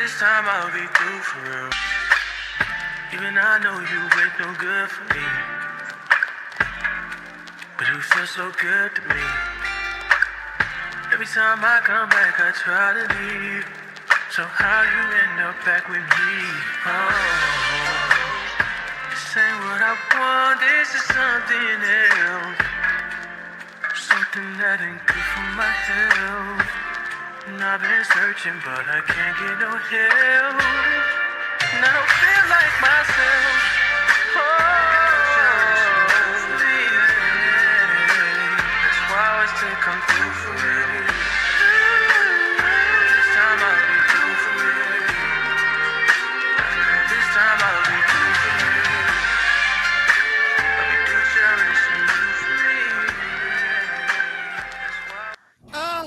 this time I'll be through for real. Even I know you ain't no good for me, but you feel so good to me. Every time I come back, I try to leave. So how you end up back with me? Oh, this ain't what I want. This is something else. Something that ain't good for my health. And I've been searching, but I can't get no help. And I don't feel like myself. Oh, that's why I still come through for it. This time I'll be through for it. This time I'll be through for it. I'll be through cherishing you for me. That's why. Oh,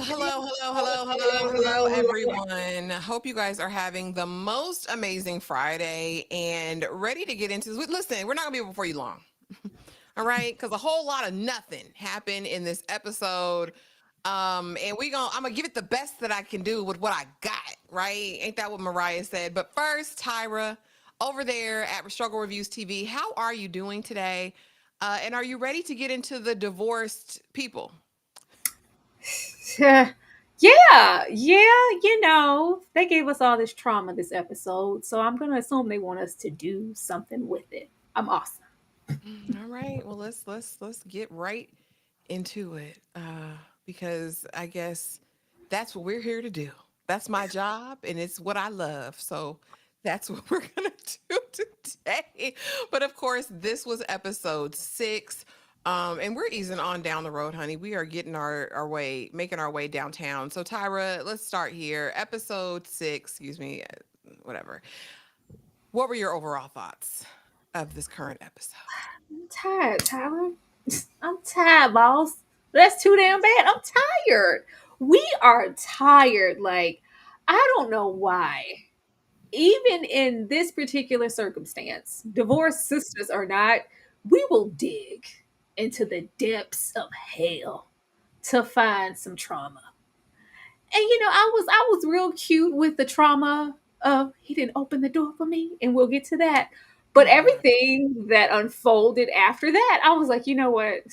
hello, everyone. Hope you guys are having the most amazing Friday and ready to get into this. Listen, we're not gonna be before you long, all right? Because a whole lot of nothing happened in this episode. And I'm gonna give it the best that I can do with what I got, right? Ain't that what Mariah said? But first, Tyra, over there at Struggle Reviews TV, how are you doing today? And are you ready to get into the divorced people? Yeah, they gave us all this trauma this episode, so I'm gonna assume they want us to do something with it. I'm awesome. All right. Well, let's get right into it. Because I guess that's what we're here to do. That's my job and it's what I love. So that's what we're gonna do today. But of course, this was episode 6. And we're easing on down the road, honey. We are getting our way, making our way downtown. So Tyra, let's start here. Episode 6, excuse me, whatever. What were your overall thoughts of this current episode? I'm tired, Tyler. I'm tired, boss. That's too damn bad. I'm tired. We are tired. Like, I don't know why. Even in this particular circumstance, divorced sisters or not, we will dig into the depths of hell to find some trauma. And I was real cute with the trauma of he didn't open the door for me, and we'll get to that. But Mhm. everything that unfolded after that, I was like, you know what?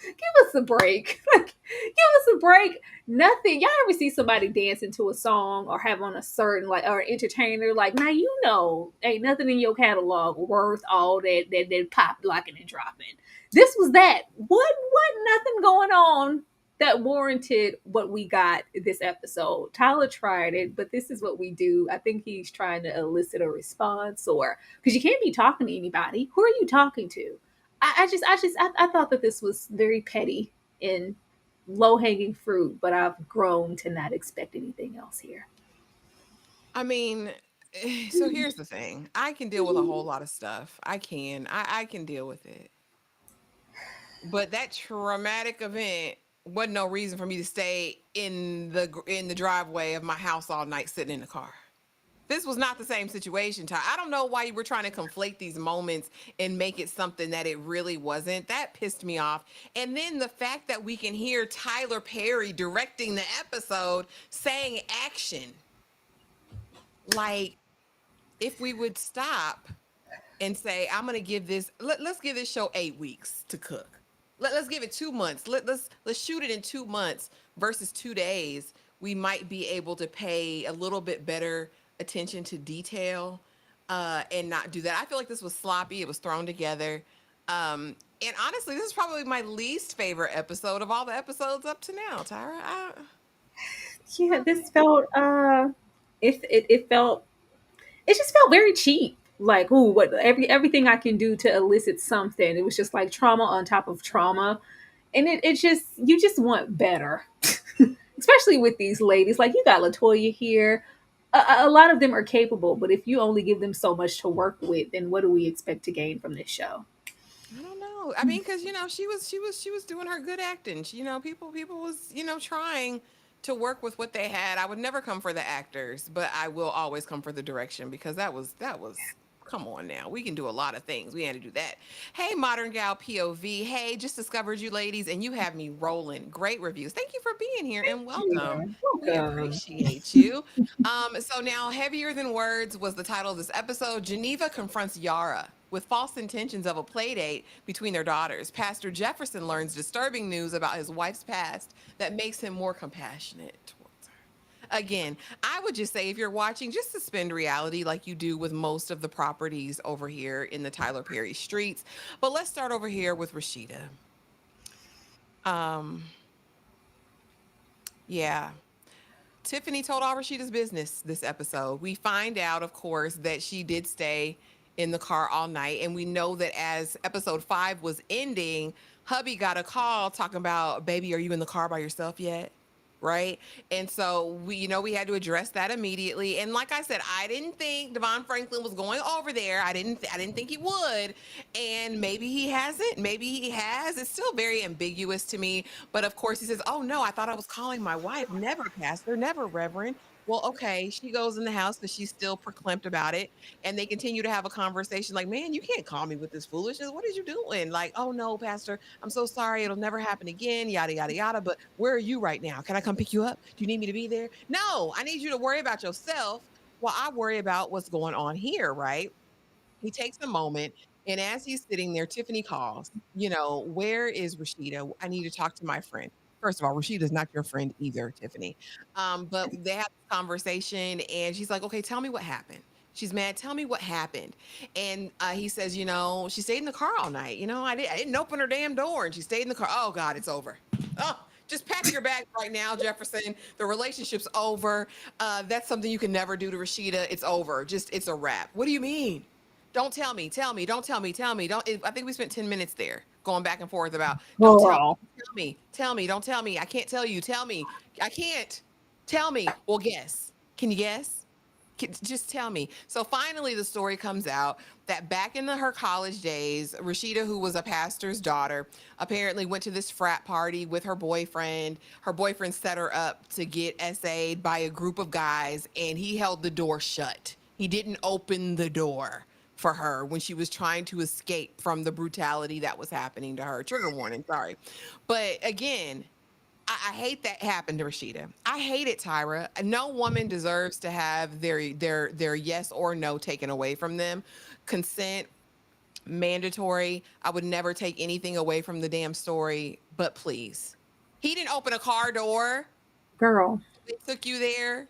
Give us a break. Like, give us a break. Nothing. Y'all ever see somebody dancing to a song or have on a certain like or entertainer? Like, now ain't nothing in your catalog worth all that pop locking and dropping. This was that. What nothing going on that warranted what we got this episode. Tyler tried it, but this is what we do. I think he's trying to elicit a response or because you can't be talking to anybody. Who are you talking to? I thought that this was very petty and low hanging fruit, but I've grown to not expect anything else here. I mean, so here's the thing. I can deal with a whole lot of stuff. I can. I can deal with it. But that traumatic event wasn't no reason for me to stay in the driveway of my house all night sitting in the car. This was not the same situation, Ty. I don't know why you were trying to conflate these moments and make it something that it really wasn't. That pissed me off. And then the fact that we can hear Tyler Perry directing the episode saying action. Like, if we would stop and say, I'm gonna give let's give this show 8 weeks to cook. Let's give it 2 months. Let's shoot it in 2 months versus 2 days. We might be able to pay a little bit better attention to detail and not do that. I feel like this was sloppy. It was thrown together. And honestly, this is probably my least favorite episode of all the episodes up to now, Tyra. Yeah, this felt it felt it just felt very cheap. Like, ooh, what everything I can do to elicit something. It was just like trauma on top of trauma. And it just you just want better. Especially with these ladies. Like you got LeToya here. A lot of them are capable, but if you only give them so much to work with, then what do we expect to gain from this show? I don't know. I mean, because she was doing her good acting. People was trying to work with what they had. I would never come for the actors, but I will always come for the direction because that was Come on now. We can do a lot of things. We had to do that. Hey, Modern Gal POV. Hey, just discovered you ladies and you have me rolling. Great reviews. Thank you for being here and welcome. Yeah, We welcome. appreciate you. So now Heavier Than Words was the title of this episode. Geneva confronts Yara with false intentions of a playdate between their daughters. Pastor Jefferson learns disturbing news about his wife's past that makes him more compassionate towards her. Again, I would just say if you're watching, just suspend reality like you do with most of the properties over here in the Tyler Perry streets. But let's start over here with Rashida. Um, yeah. Tiffany told all Rashida's business this episode. We find out, of course, that she did stay in the car all night. And we know that as episode 5 was ending, hubby got a call talking about, baby, are you in the car by yourself yet? Right. And so we had to address that immediately. And like I said, I didn't think Devon Franklin was going over there. I didn't think he would. And maybe he hasn't. Maybe he has. It's still very ambiguous to me. But of course, he says, oh, no, I thought I was calling my wife. Never, Pastor, never, Reverend. Well, okay. She goes in the house because she's still proclaimed about it. And they continue to have a conversation like, man, you can't call me with this foolishness. What are you doing? Like, oh, no, Pastor, I'm so sorry. It'll never happen again. Yada, yada, yada. But where are you right now? Can I come pick you up? Do you need me to be there? No, I need you to worry about yourself while I worry about what's going on here, right? He takes a moment, and as he's sitting there, Tiffany calls, where is Rashida? I need to talk to my friend. First of all, Rashida's not your friend either, Tiffany. But they have this conversation, and she's like, okay, tell me what happened. She's mad. Tell me what happened. And he says, she stayed in the car all night. I didn't open her damn door, and she stayed in the car. Oh, God, it's over. Oh, just pack your bag right now, Jefferson. The relationship's over. That's something you can never do to Rashida. It's over. It's a wrap. What do you mean? Don't tell me, don't tell me, tell me. Don't. I think we spent 10 minutes there going back and forth about, don't Girl. tell me, don't tell me. I can't tell you. Tell me. I can't. Tell me. Well, guess. Can you guess? Just tell me. So finally, the story comes out that back in her college days, Rashida, who was a pastor's daughter, apparently went to this frat party with her boyfriend. Her boyfriend set her up to get SA'd by a group of guys, and he held the door shut. He didn't open the door for her when she was trying to escape from the brutality that was happening to her. Trigger warning, sorry. But again, I hate that happened to Rashida. I hate it, Tyra. No woman deserves to have their yes or no taken away from them. Consent, mandatory. I would never take anything away from the damn story, but please. He didn't open a car door. Girl. They took you there.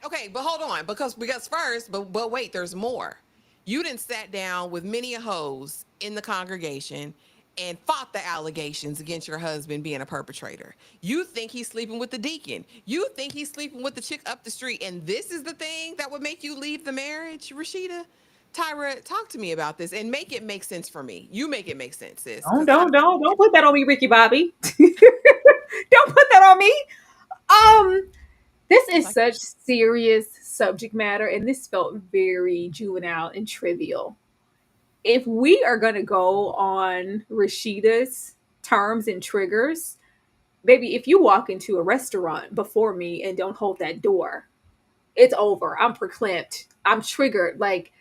Okay, but hold on, because first, but wait, there's more. You didn't sat down with many a hoes in the congregation and fought the allegations against your husband being a perpetrator. You think he's sleeping with the deacon. You think he's sleeping with the chick up the street. And this is the thing that would make you leave the marriage, Rashida? Tyra, talk to me about this and make it make sense for me. You make it make sense, sis. Don't Because I don't don't don't put that on me, Ricky Bobby. Don't put that on me. This is like, such serious subject matter, and this felt very juvenile and trivial. If we are gonna go on Rashida's terms and triggers, baby, if you walk into a restaurant before me and don't hold that door, it's over. I'm verklempt. I'm triggered. Like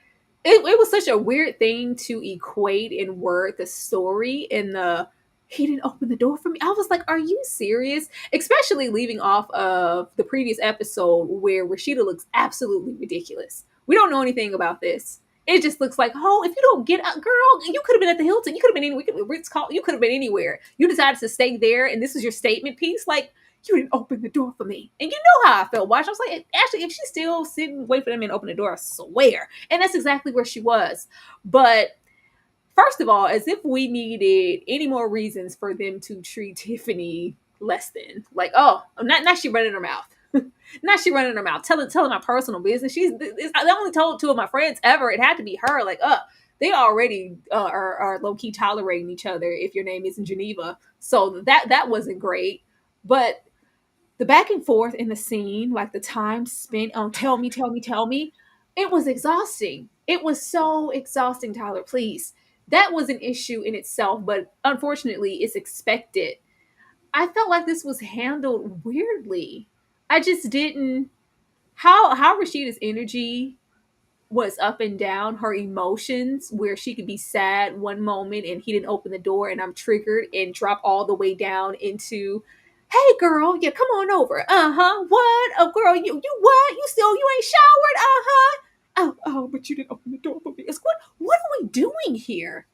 it was such a weird thing to equate and word the story in the he didn't open the door for me. I was like, are you serious? Especially leaving off of the previous episode where Rashida looks absolutely ridiculous. We don't know anything about this. It just looks like, oh, if you don't get out, girl, you could have been at the Hilton. You could have been anywhere. Ritz call. You could have been anywhere. You decided to stay there, and this is your statement piece. Like, you didn't open the door for me. And you know how I felt. Watch. I was like, actually, if she's still sitting, wait for them and open the door, I swear. And that's exactly where she was. But first of all, as if we needed any more reasons for them to treat Tiffany less than. Like, oh, not she running her mouth. Not she running her mouth, telling my personal business. I only told 2 of my friends ever. It had to be her. Like, they already are low key tolerating each other. If your name isn't Geneva, so that wasn't great. But the back and forth in the scene, like the time spent on tell me, it was exhausting. It was so exhausting, Tyler. Please, that was an issue in itself, but unfortunately, it's expected. I felt like this was handled weirdly. I just didn't how Rashida's energy. was up and down, her emotions, where she could be sad one moment and he didn't open the door and I'm triggered, and drop all the way down into, hey girl, yeah, come on over. Uh-huh. What? Oh girl, you what? You ain't showered? Uh-huh. Oh, but you didn't open the door for me. It's what are we doing here?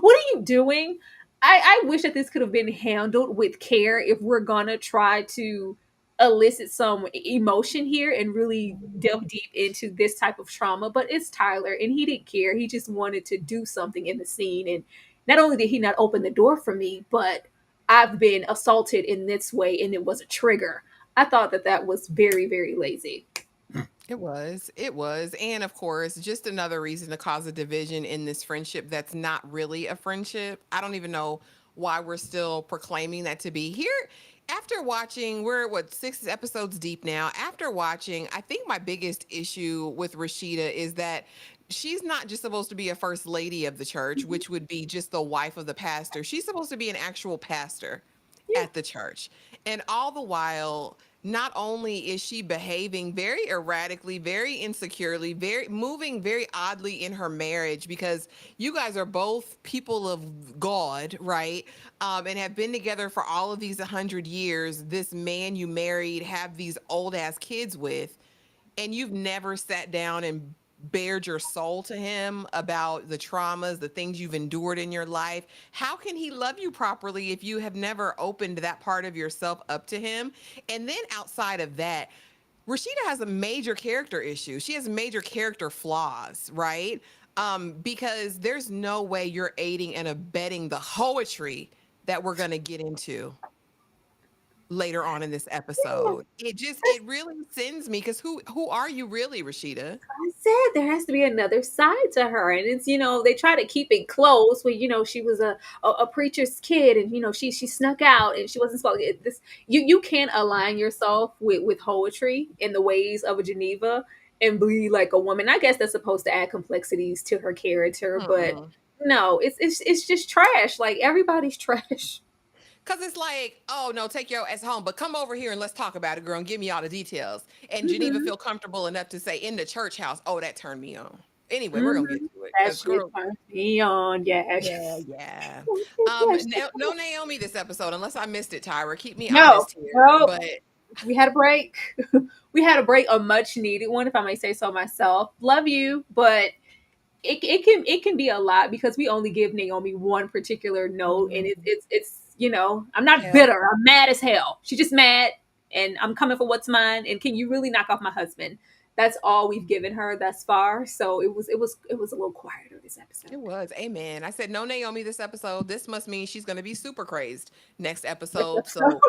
What are you doing? I wish that this could have been handled with care if we're gonna try to elicit some emotion here and really delve deep into this type of trauma. But it's Tyler, and he didn't care. He just wanted to do something in the scene. And not only did he not open the door for me, but I've been assaulted in this way, and it was a trigger. I thought that that was very, very lazy. It was. It was. And of course, just another reason to cause a division in this friendship that's not really a friendship. I don't even know why we're still proclaiming that to be. Here, after watching, we're what, 6 episodes deep now. After watching, I think my biggest issue with Rashida is that she's not just supposed to be a first lady of the church, Mhm. which would be just the wife of the pastor. She's supposed to be an actual pastor Yeah. at the church. And all the while, not only is she behaving very erratically, very insecurely, very moving very oddly in her marriage, because you guys are both people of God, right? And have been together for all of these 100 years. This man you married, have these old ass kids with, and you've never sat down and bared your soul to him about the traumas, the things you've endured in your life. How can he love you properly if you have never opened that part of yourself up to him? And then outside of that, Rashida has a major character issue. She has major character flaws, right? Because there's no way you're aiding and abetting the poetry that we're going to get into later on in this episode. It really sends me, because who are you really, Rashida? I said there has to be another side to her, and it's, they try to keep it close. Where she was a preacher's kid, and she snuck out and she wasn't supposed to. This you can't align yourself with poetry in the ways of a Geneva and be like a woman. I guess that's supposed to add complexities to her character, but Mm-mm. no, it's just trash. Like everybody's trash. Cause it's like, oh no, take your ass home, but come over here and let's talk about it, girl, and give me all the details. And Geneva Hmm. feel comfortable enough to say in the church house, oh, that turned me on. Anyway, we're Hmm. gonna get to it, That cause shit girl, turns me on. Yeah. yeah, yeah. That shit No Naomi this episode, unless I missed it, Tyra. Keep me No, honest here. no, But we had a break. We had a break, a much needed one, if I may say so myself. Love you, but it can be a lot because we only give Naomi one particular note, and it's I'm not hell, bitter. I'm mad as hell. She's just mad, and I'm coming for what's mine. And can you really knock off my husband? That's all we've given her thus far. So it was a little quieter this episode. it was. Amen. I said no Naomi this episode. This must mean she's gonna be super crazed next Next episode. episode. So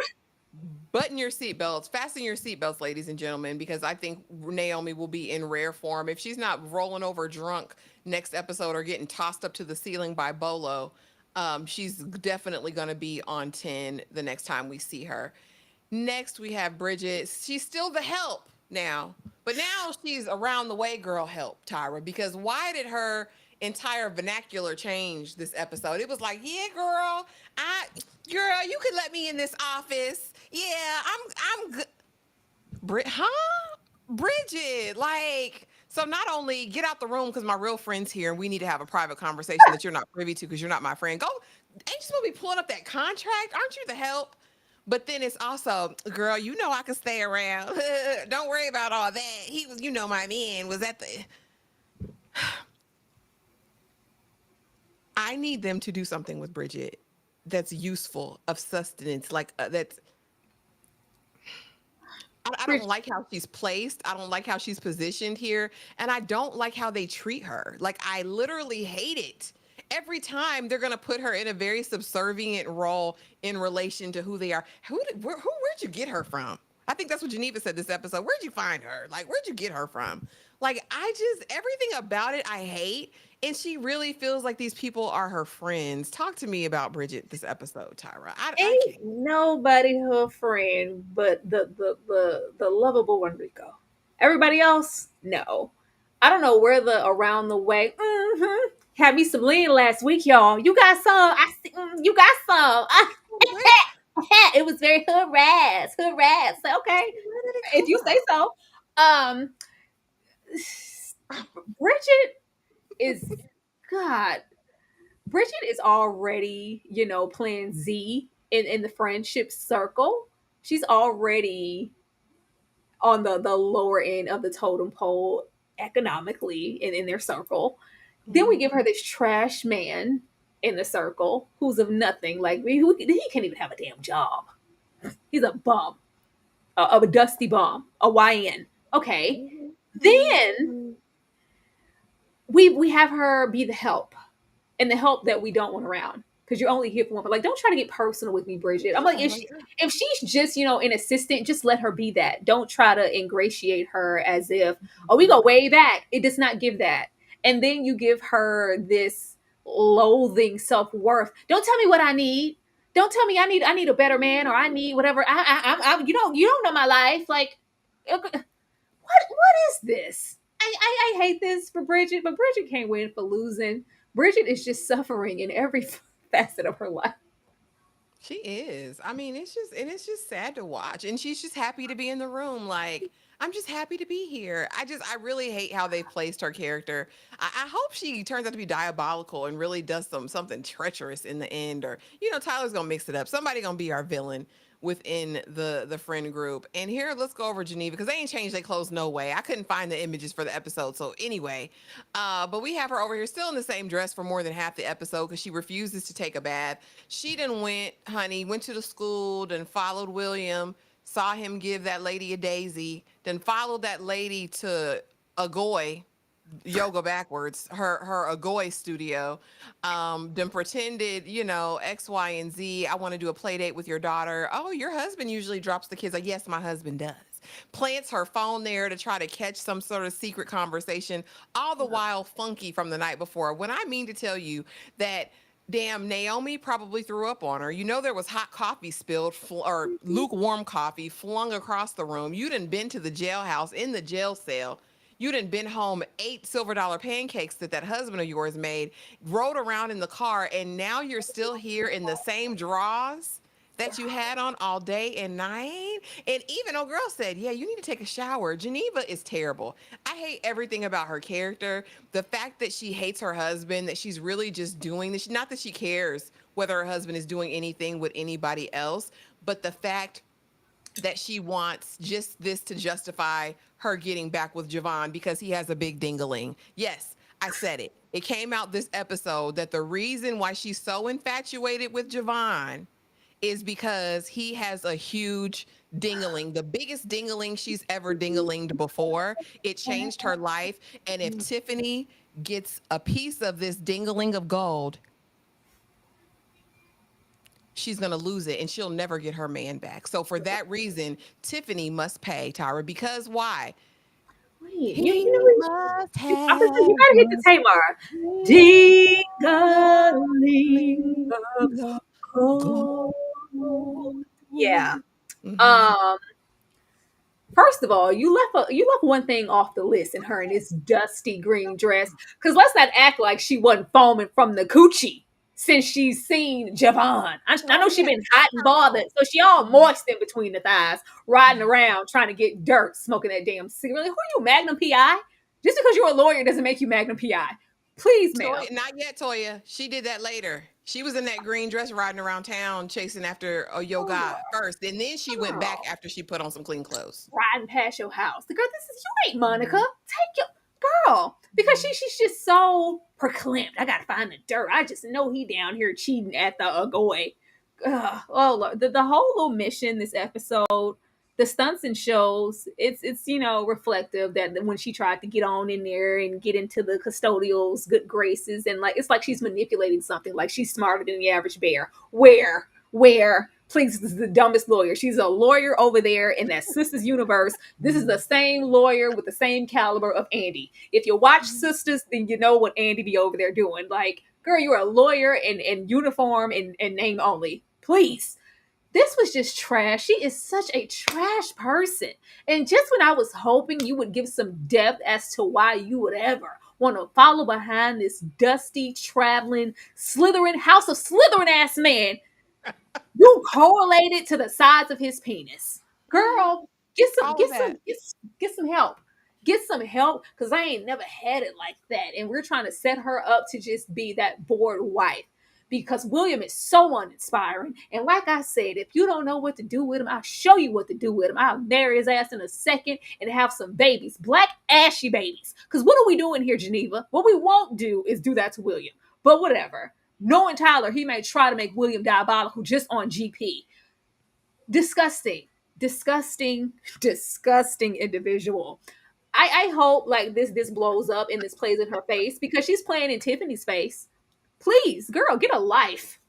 button your seatbelts, fasten your seatbelts, ladies and gentlemen, because I think Naomi will be in rare form. If she's not rolling over drunk next episode or getting tossed up to the ceiling by Bolo, she's definitely going to be on 10 the next time we see her. Next, we have Bridget. She's still the help now, but now she's around the way girl help, Tyra, because why did her entire vernacular change this episode? It was like, yeah, girl, you could let me in this office. Yeah, I'm good. Huh? Bridget, like, so not only get out the room because my real friend's here and we need to have a private conversation that you're not privy to because you're not my friend. Go, ain't you supposed to be pulling up that contract? Aren't you the help? But then it's also, girl, you know I can stay around. Don't worry about all that. He was, my man was at the. I need them to do something with Bridget that's useful, of sustenance, like that's I don't like how she's placed. I don't like how she's positioned here. And I don't like how they treat her. Like, I literally hate it. Every time they're going to put her in a very subservient role in relation to who they are. Where'd you get her from? I think that's what Geneva said this episode. Where'd you find her? Like, where'd you get her from? Like, everything about it, I hate. And she really feels like these people are her friends. Talk to me about Bridget this episode, Tyra. I Ain't can't. nobody her friend but the lovable Enrico. Everybody else, no. I don't know where the around the way. Had me some lean last week, y'all. You got some? I see. You got some? Where, It was very hood rat. So, okay, where did it if come you say from? so. Um, Bridget is God. Bridget is already, playing Z in the friendship circle. She's already on the lower end of the totem pole economically in their circle. Then we give her this trash man in the circle who's of nothing. Like he can't even have a damn job. He's a bum, a dusty bum, a YN. Okay. Then we have her be the help, and the help that we don't want around, because you're only here for one. But like, don't try to get personal with me, Bridget. I'm like, if she's just an assistant, just let her be that. Don't try to ingratiate her as if, oh, we go way back. It does not give that. And then you give her this loathing self worth. Don't tell me what I need. Don't tell me I need a better man, or I need whatever. You don't know my life. Like, what is this? I hate this for Bridget, but Bridget can't win for losing. Bridget is just suffering in every facet of her life. She is. I mean, it's just sad to watch. And she's just happy to be in the room. Like, I'm just happy to be here. I really hate how they've placed her character. I hope she turns out to be diabolical and really does something treacherous in the end. Or, Tyler's gonna mix it up. Somebody gonna be our villain within the friend group. And here, let's go over Geneva, because they ain't changed their clothes no way. I couldn't find the images for the episode. So anyway, but we have her over here still in the same dress for more than half the episode because she refuses to take a bath. She done went to the school, then followed William, saw him give that lady a daisy, then followed that lady to Agoy, yoga backwards, her Agoy studio, then pretended, X, Y, and Z. I want to do a play date with your daughter. Oh, your husband usually drops the kids. Like, yes, my husband does. Plants her phone there to try to catch some sort of secret conversation, all the while funky from the night before. When I mean to tell you that damn Naomi probably threw up on her. There was hot coffee spilled, or lukewarm coffee flung across the room. You done been to the jailhouse, in the jail cell. You done been home, ate silver dollar pancakes that husband of yours made, rode around in the car, and now you're still here in the same drawers that you had on all day and night. And even old girl said, yeah, you need to take a shower. Geneva is terrible. I hate everything about her character. The fact that she hates her husband, that she's really just doing this, not that she cares whether her husband is doing anything with anybody else, but the fact that she wants just this to justify her getting back with Javon because he has a big dingaling. Yes, I said it. It came out this episode that the reason why she's so infatuated with Javon is because he has a huge dingaling, the biggest dingaling she's ever dingalinged before. It changed her life. And if Tiffany gets a piece of this dingaling of gold, she's going to lose it and she'll never get her man back. So for that reason, Tiffany must pay, Tyra, because why? Wait, He must I was like, you have gotta hit the Tamar. Ding-a-ling of gold. Yeah. Mhm. Um. First of all, you left one thing off the list in her in this dusty green dress. Because let's not act like she wasn't foaming from the coochie since she's seen Javon. I know she been hot and bothered, so she all moist in between the thighs, riding around trying to get dirt, smoking that damn cigarette. Who are you, Magnum PI? Just because you're a lawyer doesn't make you Magnum PI. Please, ma'am. Toya, not yet, Toya. She did that later. She was in that green dress riding around town chasing after a yoga first. And then she went back Girl, after she put on some clean clothes. riding past your house. The girl, this is you ain't Monica. Take your girl. Because she's just so proclaimed. I gotta find the dirt. I just know he down here cheating at the Agoy. Oh Lord. The whole little mission this episode, the stunts and shows, it's reflective that when she tried to get on in there and get into the custodial's good graces, and like it's like she's manipulating something, like she's smarter than the average bear. Where please, this is the dumbest lawyer. She's a lawyer over there in that Sistas universe. This is the same lawyer with the same caliber of Andy. If you watch Sistas, then you know what Andy be over there doing. Like, girl, you're a lawyer in uniform and name only. Please. This was just trash. She is such a trash person. And just when I was hoping you would give some depth as to why you would ever want to follow behind this dusty, traveling, slithering, house of slithering ass man, you correlated to the size of his penis. Girl, get some All of get some that. get, get some help. Get some help, because I ain't never had it like that. And we're trying to set her up to just be that bored wife, because William is so uninspiring. And like I said, if you don't know what to do with him, I'll show you what to do with him. I'll marry his ass in a second and have some babies, black ashy babies. Because what are we doing here, Geneva? What we won't do is do that to William. But whatever. Knowing Tyler, he may try to make William diabolical just on GP. Disgusting, disgusting, disgusting individual. I hope like this blows up and this plays in her face, because she's playing in Tiffany's face. Please, girl, get a life.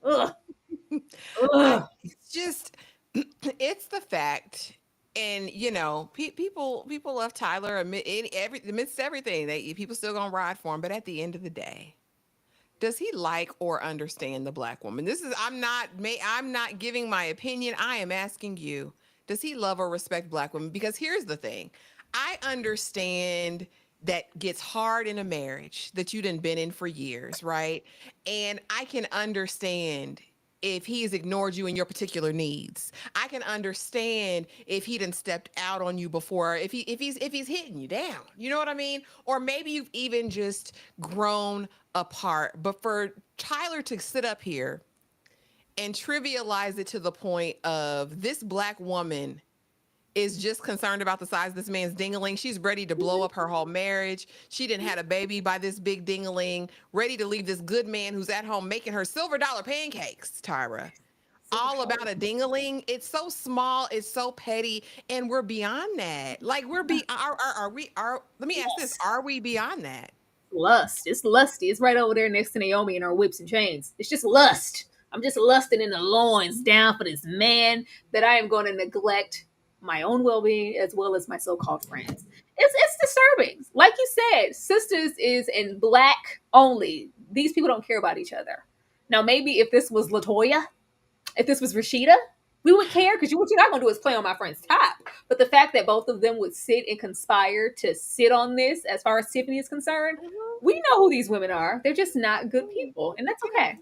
Ugh. Ugh. It's just, it's the fact. And you know, people love Tyler amidst everything. People still gonna ride for him. But at the end of the day, does he like or understand the black woman? This is I'm not giving my opinion. I am asking you, does he love or respect black women? Because here's the thing. I understand that gets hard in a marriage that you done been in for years, right? And I can understand if he has ignored you in your particular needs. I can understand if he done stepped out on you before, if he's hitting you down. You know what I mean? Or maybe you've even just grown apart. But for Tyler to sit up here and trivialize it to the point of this black woman is just concerned about the size of this man's dingling. She's ready to blow up her whole marriage. She didn't had a baby by this big dingling, ready to leave this good man who's at home making her silver dollar pancakes, Tyra. All about a dingling. It's so small, it's so petty, and we're beyond that. Like we're be are we are let me ask this, Yes. are we beyond that? Lust. It's lusty. It's right over there next to Naomi and her whips and chains. It's just lust. I'm just lusting in the loins down for this man that I am going to neglect my own well-being as well as my so-called friends. It's disturbing. Like you said, Sisters is in black only. These people don't care about each other. Now, maybe if this was LeToya, if this was Rashida, we would care, because what you're not going to do is play on my friend's top. But the fact that both of them would sit and conspire to sit on this, as far as Tiffany is concerned, we know who these women are. They're just not good people, and that's okay.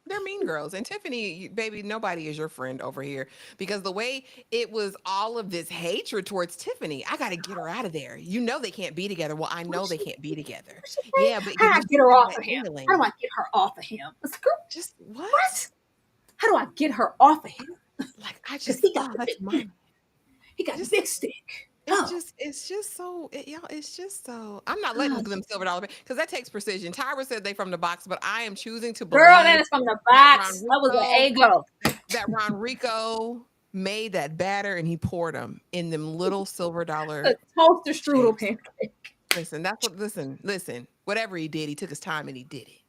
They're mean girls. And Tiffany, baby, nobody is your friend over here, because the way it was all of this hatred towards Tiffany, I got to get her out of there. You know they can't be together. Well, I know they can't be together. What she say? Yeah, but How do I you get her still have off that of him? feeling. How do I get her off of him? I said, girl, Just what? what? How do I get her off of him? Like I Because just he got that's mine. he got Just big stick. Oh, it's just so y'all. It's just so. I'm not letting them silver dollar because that takes precision. Tyra said they from the box, but I am choosing to girl, that believe is from the that box. That was an ego. Ronrico made that batter and he poured them in them little silver dollar A toaster strudel shapes. pancake. Listen, that's what. Listen. Whatever he did, he took his time and he did it.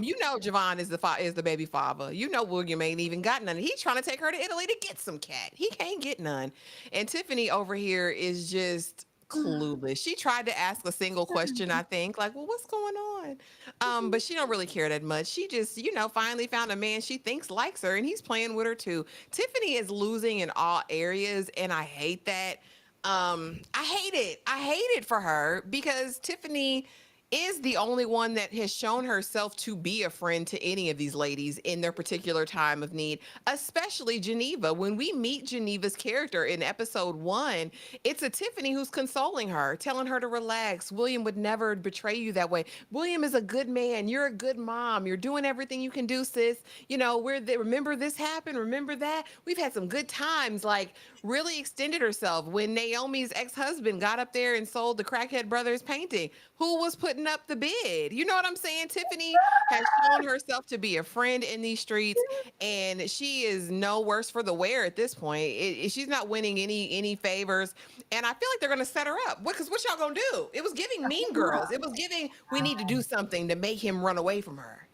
You know, Javon is the baby father. You know, William ain't even got none. He's trying to take her to Italy to get some cat. He can't get none. And Tiffany over here is just clueless. She tried to ask a single question, I think, like, well, what's going on? But she don't really care that much. She just, finally found a man she thinks likes her, and he's playing with her too. Tiffany is losing in all areas, and I hate that. I hate it. I hate it for her because Tiffany is the only one that has shown herself to be a friend to any of these ladies in their particular time of need, especially Geneva. When we meet Geneva's character in episode 1, it's a Tiffany who's consoling her, telling her to relax. William would never betray you that way. William is a good man. You're a good mom. You're doing everything you can do, sis. Remember this happened. Remember that. We've had some good times. Like, really extended herself when Naomi's ex-husband got up there and sold the Crackhead Brothers painting. Who was putting up the bid? You know what I'm saying? Tiffany has shown herself to be a friend in these streets, and she is no worse for the wear at this point. She's not winning any favors, and I feel like they're gonna set her up. Because what y'all gonna do? It was giving Mean Girls. It was giving we need to do something to make him run away from her.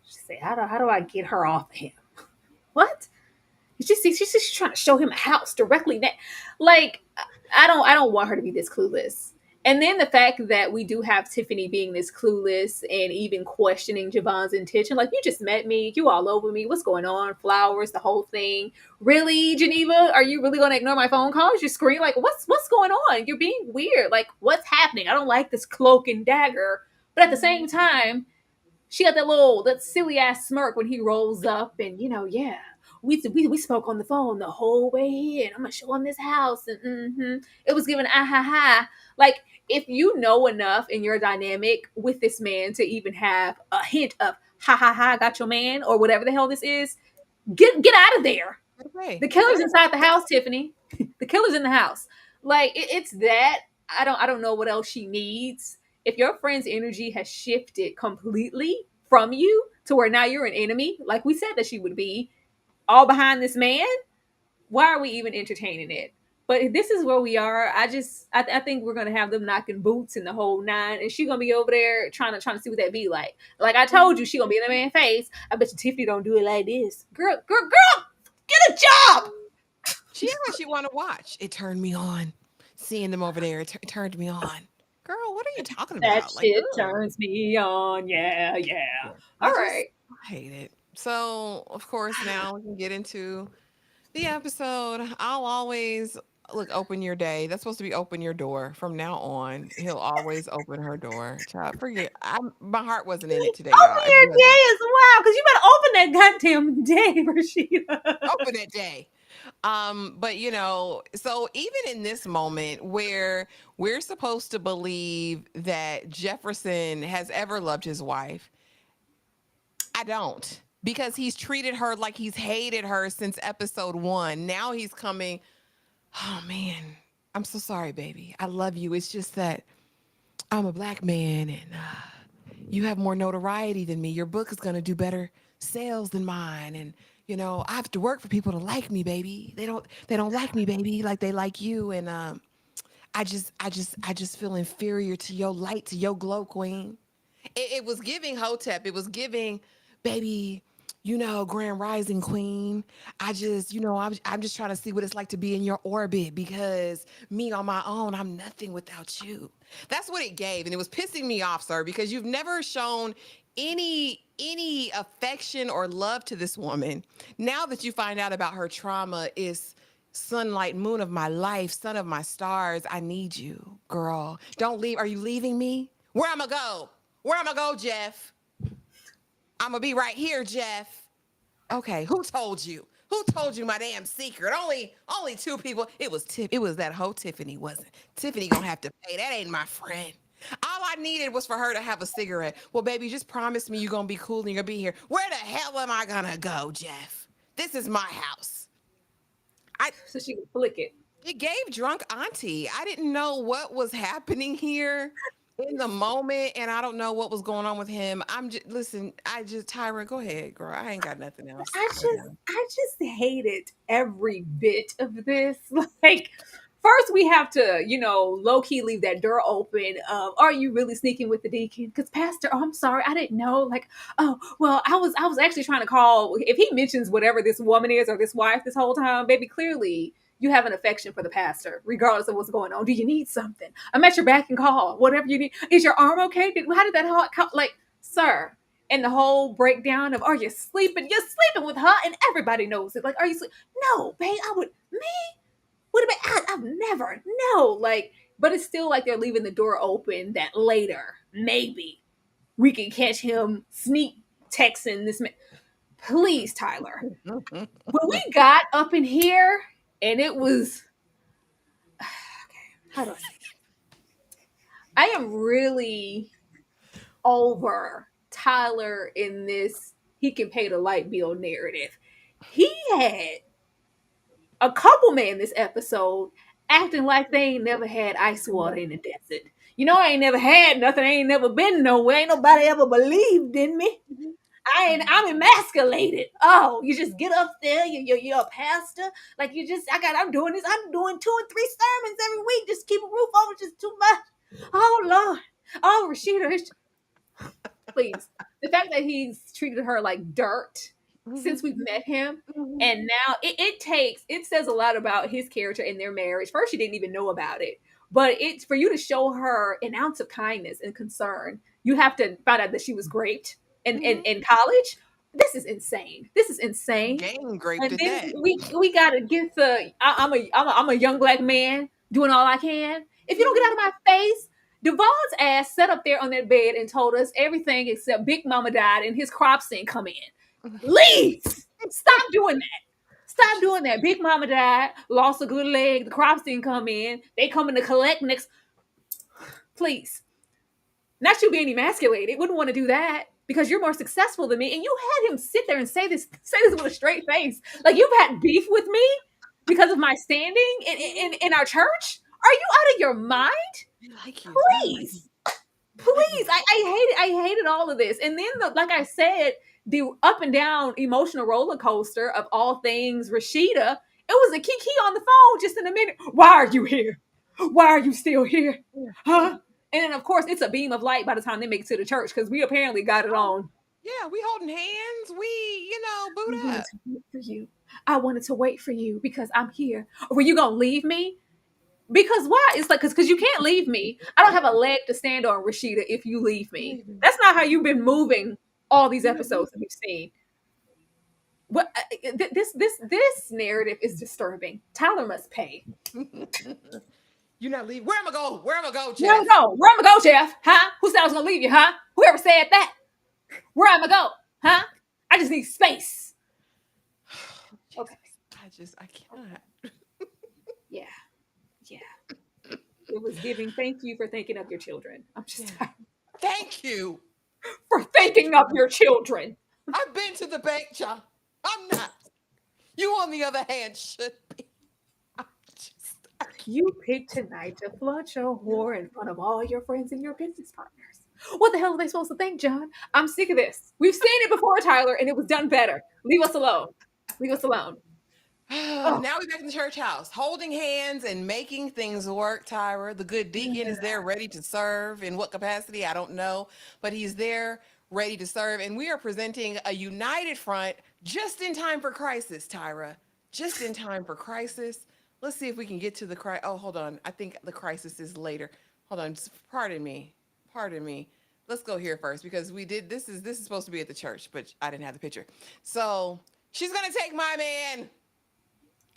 She said, how do I get her off of him? What? She's just trying to show him a house directly next. Like, I don't want her to be this clueless. And then the fact that we do have Tiffany being this clueless and even questioning Javon's intention. Like, you just met me, you all over me. What's going on? Flowers, the whole thing. Really, Geneva? Are you really going to ignore my phone calls? You scream like, what's going on? You're being weird. Like, what's happening? I don't like this cloak and dagger. But at the same time, she got that silly ass smirk when he rolls up and, yeah. we spoke on the phone the whole way here, and I'm gonna show him this house, and it was given ah ha ha. Like, if you know enough in your dynamic with this man to even have a hint of ha ha ha, got your man, or whatever the hell this is, get out of there. Okay. The killer's inside the house, Tiffany. The killer's in the house. Like, it's that. I don't know what else she needs. If your friend's energy has shifted completely from you to where now you're an enemy, like we said that she would be, all behind this man, why are we even entertaining it? But this is where we are. I think we're gonna have them knocking boots and the whole nine, and she gonna be over there trying to see what that be like. Like I told you, she gonna be in the man's face. I bet you Tiffany don't do it like this. Girl, get a job. She asked what she want to watch. It turned me on. Seeing them over there, it turned me on. Girl, what are you talking That about? Like, shit ugh. turns me on. Yeah. Yeah. All right. I hate it. So, of course, now we can get into the episode. I'll always look, open your day. That's supposed to be open your door from now on. He'll always open her door. Child, forget. My heart wasn't in it today, y'all. Open It your wasn't. day as well, because you better open that goddamn day, Rashida. Open that day. But so even in this moment where we're supposed to believe that Jefferson has ever loved his wife, I don't, because he's treated her like he's hated her since episode 1. Now he's coming, oh man, I'm so sorry, baby. I love you. It's just that I'm a black man, and you have more notoriety than me. Your book is going to do better sales than mine, and I have to work for people to like me, baby. They don't like me, baby, like they like you. And I just feel inferior to your light, to your glow, queen. It was giving Hotep. It was giving, baby, Grand Rising Queen. I'm just trying to see what it's like to be in your orbit, because me on my own, I'm nothing without you. That's what it gave. And it was pissing me off, sir, because you've never shown any affection or love to this woman. Now that you find out about her trauma, is sunlight, moon of my life, sun of my stars. I need you, girl. Don't leave. Are you leaving me? Where I'm gonna go? Where I'm gonna go, Jeff? I'm gonna be right here, Jeff. Okay, who told you? Who told you my damn secret? Only two people. It was that whole Tiffany, wasn't? Tiffany gonna have to pay. That ain't my friend. All I needed was for her to have a cigarette. Well, baby, just promise me you're gonna be cool and you're gonna be here. Where the hell am I gonna go, Jeff? This is my house. I So she can flick it. It gave drunk auntie. I didn't know what was happening here in the moment, and I don't know what was going on with him. I'm just listen. Tyra, go ahead, girl. I ain't got nothing else I right just now. I just hated every bit of this. Like, first we have to, low key leave that door open. Are you really sneaking with the deacon? Because Pastor, oh, I'm sorry, I didn't know. Like, oh well, I was actually trying to call. If he mentions whatever this woman is or this wife this whole time, baby, clearly you have an affection for the pastor, regardless of what's going on. Do you need something? I'm at your beck and call. Whatever you need. Is your arm okay? How did that like, sir? And the whole breakdown of, are you sleeping? You're sleeping with her, and everybody knows it. Like, are you sleeping? No, babe, me? Would have been, I've never, no. Like, but it's still like they're leaving the door open that later, maybe, we can catch him sneak texting this man. Please, Tyler. When we got up in here, and it was, okay, how do I say this? I am really over Tyler in this he can pay the light bill narrative. He had a couple men this episode acting like they ain't never had ice water in the desert. I ain't never had nothing. I ain't never been nowhere. Ain't nobody ever believed in me. I'm emasculated. Oh, you just get up there. You're a pastor. Like I'm doing this. I'm doing 2 and 3 sermons every week. Just keep a roof over. Just too much. Oh Lord. Oh Rashida. Please. The fact that he's treated her like dirt since we've met him, and now it says a lot about his character in their marriage. First, she didn't even know about it, but it's for you to show her an ounce of kindness and concern. You have to find out that she was raped in college. This is insane. This is insane. Game graped And at then that. we gotta get I'm a young black man doing all I can. If you don't get out of my face, Devon's ass sat up there on that bed and told us everything except Big Mama died and his crops didn't come in. Leave! Stop doing that. Stop doing that. Big Mama died, lost a good leg. The crops didn't come in. They coming to collect next. Please, not you being emasculated. Wouldn't want to do that because you're more successful than me. And you had him sit there and say this with a straight face. Like you've had beef with me because of my standing in our church. Are you out of your mind? I like you. Please. Please, I hated all of this. And then, like I said, the up and down emotional roller coaster of all things Rashida. It was a kiki on the phone just in a minute. Why are you here? Why are you still here? Huh? And then, of course, it's a beam of light by the time they make it to the church because we apparently got it on. Yeah, we holding hands. We, boot I wanted up. to wait for you. I wanted to wait for you because I'm here. Or were you gonna leave me? Because why? It's like because you can't leave me. I don't have a leg to stand on, Rashida, if you leave me. That's not how you've been moving all these episodes that we've seen. What this narrative is disturbing. Tyler must pay. You're not leaving. Where am I go? Where am I go, Jeff? Where am I go? Where am I go, Jeff? Huh? Who said I was gonna leave you? Huh? Whoever said that? Where am I go? Huh? I just need space. Okay. I cannot. Yeah. It was giving. Thank you for thinking of your children. I'm just tired. Thank you For thinking of your children. I've been to the bank, John. I'm not. You, on the other hand, should be. You picked tonight to flood your whore in front of all your friends and your business partners. What the hell are they supposed to think, John? I'm sick of this. We've seen it before, Tyler, and it was done better. Leave us alone. Leave us alone. Now we're back in the church house, holding hands and making things work, Tyra. The good deacon is there ready to serve. In what capacity, I don't know. But he's there ready to serve. And we are presenting a united front just in time for crisis, Tyra. Just in time for crisis. Let's see if we can get to the crisis. Oh, hold on. I think the crisis is later. Hold on. Pardon me. Let's go here first because we did. This is supposed to be at the church, but I didn't have the picture. So she's going to take my man.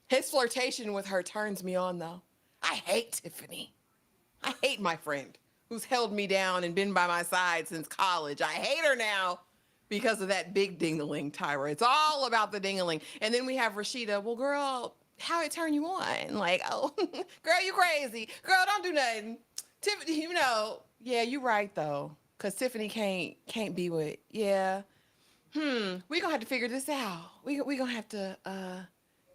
His flirtation with her turns me on, though. I hate Tiffany. I hate my friend who's held me down and been by my side since college. I hate her now because of that big ding-a-ling, Tyra. It's all about the ding-a-ling. And then we have Rashida. Well, girl, how it turn you on? Like, oh, girl, you crazy. Girl, don't do nothing. Tiffany, yeah, you right, though. Because Tiffany can't be with, yeah. We going to have to figure this out. We going to have to,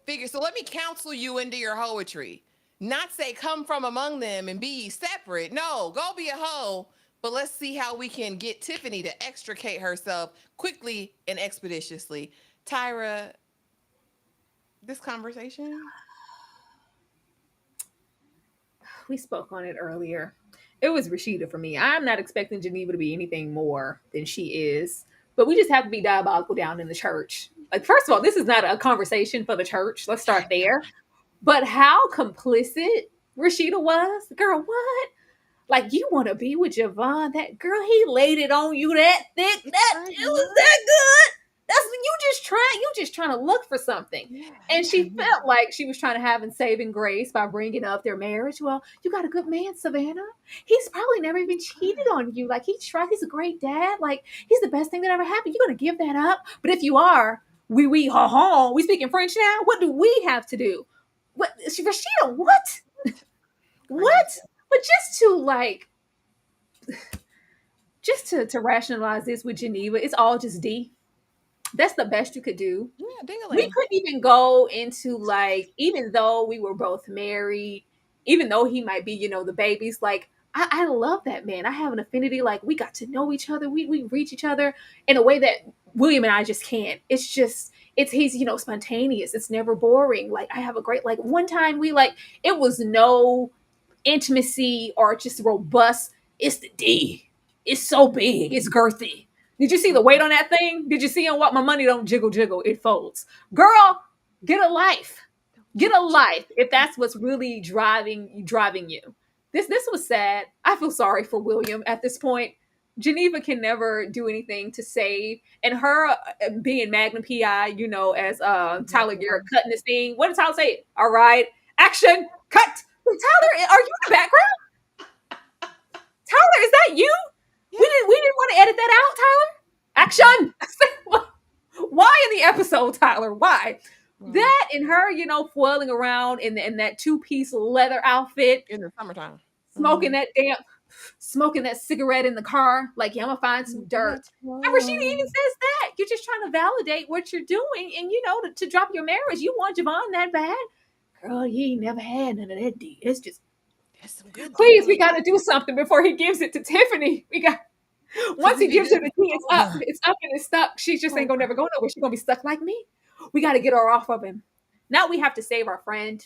figure. So let me counsel you into your hoetry. Not say come from among them and be separate. No, go be a hoe. But let's see how we can get Tiffany to extricate herself quickly and expeditiously. Tyra, this conversation? We spoke on it earlier. It was Rashida for me. I'm not expecting Geneva to be anything more than she is. But we just have to be diabolical down in the church. Like, first of all, this is not a conversation for the church. Let's start there. But how complicit Rashida was, girl, what? Like, you want to be with Devon? That girl, he laid it on you that thick. It was that good. That's when you just trying to look for something. Yeah, and she felt like she was trying to have in saving grace by bringing up their marriage. Well, you got a good man, Savannah. He's probably never even cheated on you. Like, he's a great dad. Like, he's the best thing that ever happened. You're going to give that up? But if you are, we speaking French now? What do we have to do? What, Rashida, what? What? But to rationalize this with Geneva, it's all just D. That's the best you could do. Yeah, ding-a-ling. We couldn't even go into, like, even though we were both married, even though he might be, the babies, like, I love that man. I have an affinity. Like, we got to know each other. We reach each other in a way that William and I just can't. He's spontaneous. It's never boring. Like, I have a great, like, one time it was no intimacy or just robust. It's the D. It's so big. It's girthy. Did you see the weight on that thing? Did you see on what my money don't jiggle, it folds. Girl, get a life. Get a life if that's what's really driving you. This was sad. I feel sorry for William at this point. Geneva can never do anything to save. And her being Magnum PI, as Tyler Garrett cutting this thing. What did Tyler say? All right, action, cut. Tyler, are you in the background? Tyler, is that you? Yeah. We didn't want to edit that out, Tyler. Action. Why in the episode, Tyler? Why? That and her, foiling around in that two-piece leather outfit, in the summertime. smoking that cigarette in the car. Like, yeah, I'm gonna find some dirt. And Rashida even says that you're just trying to validate what you're doing, and to drop your marriage. You want Devon that bad, girl? He ain't never had none of that D. It's just, That's some good please, D. we got to do something before he gives it to Tiffany. Once he gives her the key, it's up and it's stuck. She just ain't gonna never go nowhere. She's gonna be stuck like me. We got to get her off of him. Now we have to save our friend.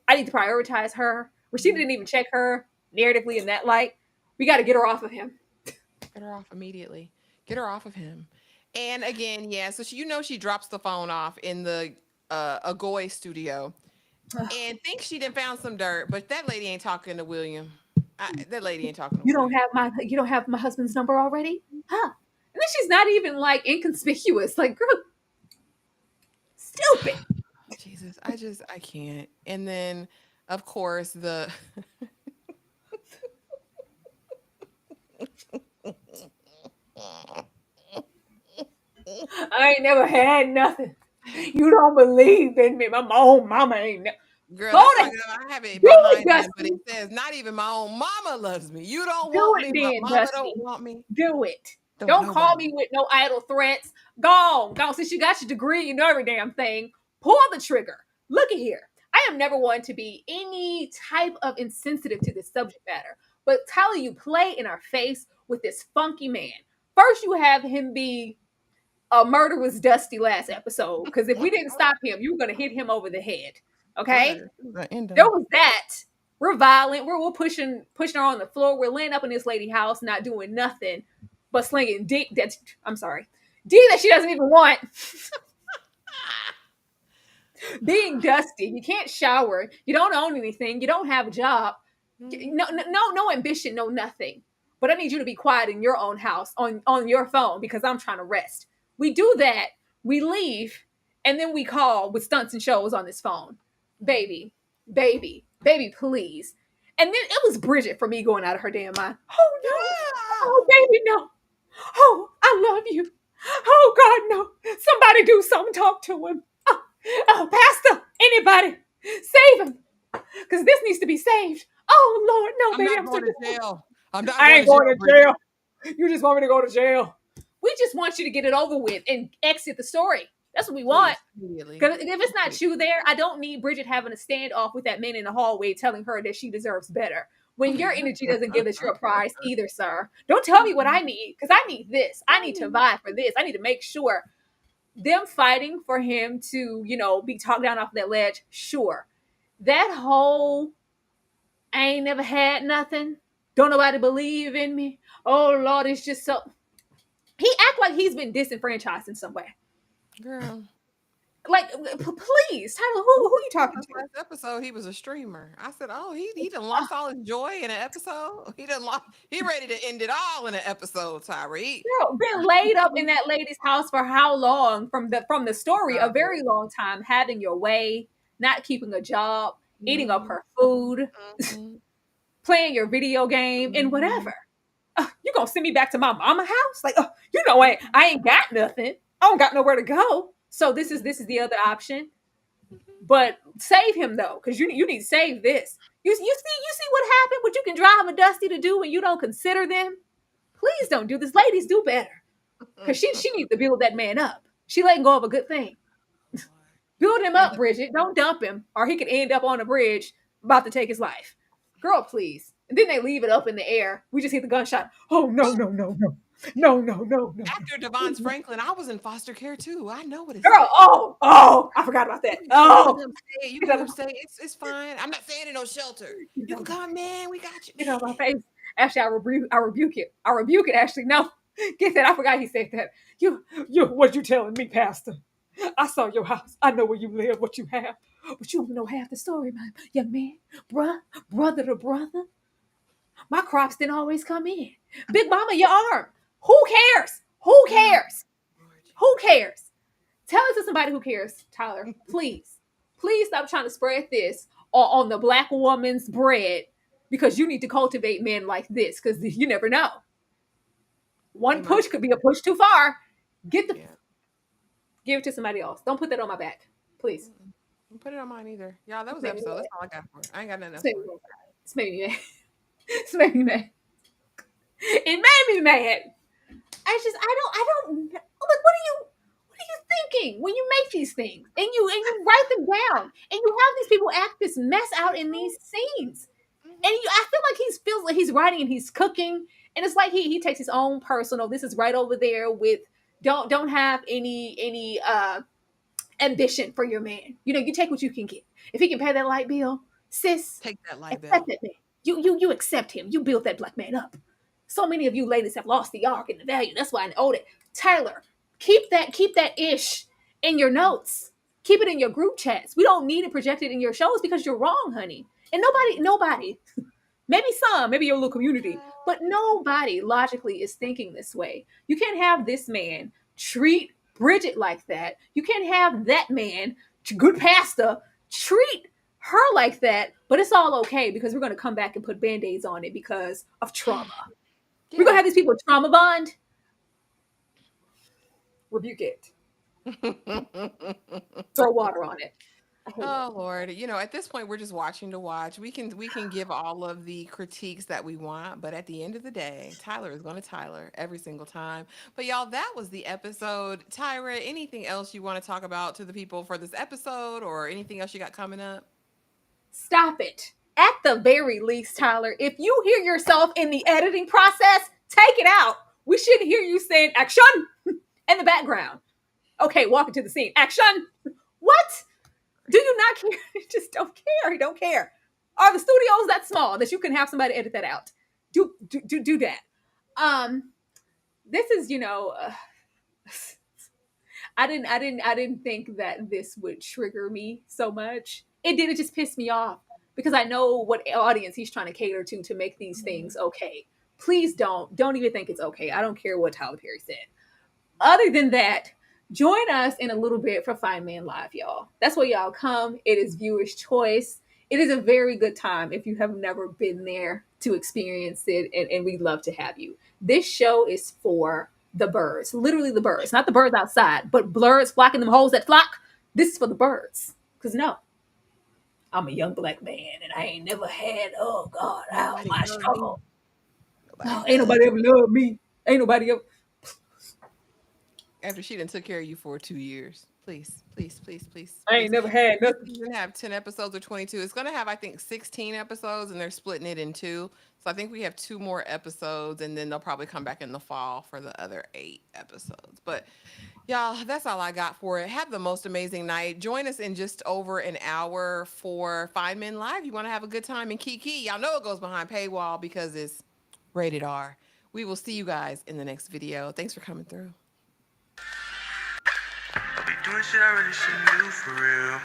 I need to prioritize her. Rashida didn't even check her narratively in that light. We got to get her off of him. Get her off immediately. Get her off of him. And again, yeah, so she drops the phone off in the Agoy studio and thinks she done found some dirt, but that lady ain't talking to William. That lady ain't talking to You William. don't have my husband's number already? Huh? And then she's not even like inconspicuous. Like, girl, stupid. Jesus, I can't. And then, of course, the I ain't never had nothing. You don't believe in me. My own mama ain't. girl, Go that's to I have it do it, behind him, but Dusty. it says, "Not even my own mama loves me. You don't Do want it me. My then, mama Dusty. don't want me. Do it. Don't Don't call nobody." me with no idle threats. Go on. Since you got your degree, you know every damn thing. Pull the trigger. Look at here. I am never one to be any type of insensitive to this subject matter. But Tyler, you play in our face with this funky man. First, you have him be a murder was Dusty last episode. Because if we didn't stop him, you were going to hit him over the head. Okay? There was that. We're violent. We're pushing her on the floor. We're laying up in this lady house, not doing nothing but slinging dick. I'm sorry, D that she doesn't even want. Being dusty. You can't shower. You don't own anything. You don't have a job. No ambition. No nothing. But I need you to be quiet in your own house on your phone because I'm trying to rest. We do that. We leave, and then we call with stunts and shows on this phone. Baby, please. And then it was Bridget for me going out of her damn mind. Oh no. Oh baby, no. Oh, I love you. Oh God, no. Somebody do something. Talk to him. Oh, Pastor, anybody, save him. Because this needs to be saved. Oh Lord, no, baby. I'm not going to jail. I ain't going to jail. You just want me to go to jail. We just want you to get it over with and exit the story. That's what we want. Because if it's not you there, I don't need Bridget having a standoff with that man in the hallway telling her that she deserves better. When your energy doesn't give us your prize either, sir. Don't tell me what I need, because I need this. I need to vie for this. I need to make sure them fighting for him to, be talked down off that ledge. Sure. That whole, I ain't never had nothing. Don't nobody believe in me. Oh Lord, it's just so. He act like he's been disenfranchised in some way. Girl. Like, please, Tyler, who you talking to? Last episode, he was a streamer. I said, "Oh, he done lost all his joy in an episode. He ready to end it all in an episode, Tyree." Been laid up in that lady's house for how long? From the story, a very long time. Having your way, not keeping a job, eating up her food, playing your video game, and whatever. You gonna send me back to my mama house? Like, I ain't got nothing. I don't got nowhere to go. So this is the other option. But save him though, because you need to save this. You see what happened? What you can drive a Dusty to do when you don't consider them? Please don't do this. Ladies, do better. Because she needs to build that man up. She letting go of a good thing. Build him up, Bridget. Don't dump him, or he could end up on a bridge about to take his life. Girl, please. And then they leave it up in the air. We just hear the gunshot. Oh, no. No. After Devon's Franklin, I was in foster care too. I know what it's Girl, like. oh, I forgot about that. Oh. You can say it's fine. I'm not saying in no shelter. You can come, man. We got you. Get on my face. Actually, I rebuke it. I rebuke it, Ashley. No. Get that. I forgot he said that. You, what you telling me, Pastor? I saw your house. I know where you live, what you have. But you don't know half the story, man. Young man, brother to brother. My crops didn't always come in. Big mama, your arm. Who cares? Who cares? Who cares? Tell it to somebody who cares, Tyler. Please. Please stop trying to spread this on the black woman's bread, because you need to cultivate men like this, because you never know. One push could be a push too far. Give it to somebody else. Don't put that on my back. Please. Don't put it on mine either. Y'all, that This was made me episode. mad. That's all I got for it. I ain't got nothing This else made for me it. mad. This made me mad. This made me mad. It made me mad. I don't. I'm like, what are you thinking when you make these things and you write them down and you have these people act this mess out in these scenes and I feel like he feels like he's writing and he's cooking and it's like he takes his own personal. This is right over there with don't have any ambition for your man. You know, you take what you can get. If he can pay that light bill, sis, Take that light accept bill. that man. You accept him. You build that black man up. So many of you ladies have lost the arc and the value. That's why I owed it. Tyler, keep that ish in your notes. Keep it in your group chats. We don't need it projected in your shows because you're wrong, honey. And nobody, maybe some, maybe your little community, but nobody logically is thinking this way. You can't have this man treat Bridget like that. You can't have that man, good pastor, treat her like that, but it's all okay because we're going to come back and put band-aids on it because of trauma. We're going to have these people trauma bond. Rebuke it. Throw water on it. Oh Lord, at this point we're just watching to watch. We can give all of the critiques that we want, but at the end of the day, Tyler is going to Tyler every single time. But y'all, that was the episode. Tyra, anything else you want to talk about to the people for this episode or anything else you got coming up? Stop it. At the very least, Tyler, if you hear yourself in the editing process, take it out. We shouldn't hear you saying action in the background. Okay, walk into the scene. Action. What? Do you not care? Just don't care. Don't care. Are the studios that small that you can have somebody edit that out? Do that. This is I didn't think that this would trigger me so much. It did. It just pissed me off because I know what audience he's trying to cater to make these things okay. Please don't even think it's okay. I don't care what Tyler Perry said. Other than that, join us in a little bit for Fine Man Live, y'all. That's where y'all come. It is viewers' choice. It is a very good time if you have never been there to experience it, and we'd love to have you. This show is for the birds, literally the birds, not the birds outside, but birds flocking them hoes that flock. This is for the birds. Because no, I'm a young black man and I ain't never had, oh God, Nobody my loved me. struggle. Nobody Ain't does. nobody ever loved me. Ain't nobody ever. After she done took care of you for 2 years. Please, please, please, please, I please. ain't never had This nothing. season have 10 episodes or 22. It's gonna have, I think, 16 episodes, and they're splitting it in two. So I think we have two more episodes, and then they'll probably come back in the fall for the other 8 episodes. But y'all, that's all I got for it. Have the most amazing night. Join us in just over an hour for Fine Men Live. You want to have a good time in Kiki? Y'all know it goes behind paywall because it's rated R. We will see you guys in the next video. Thanks for coming through. I be doing shit I really shouldn't do for real.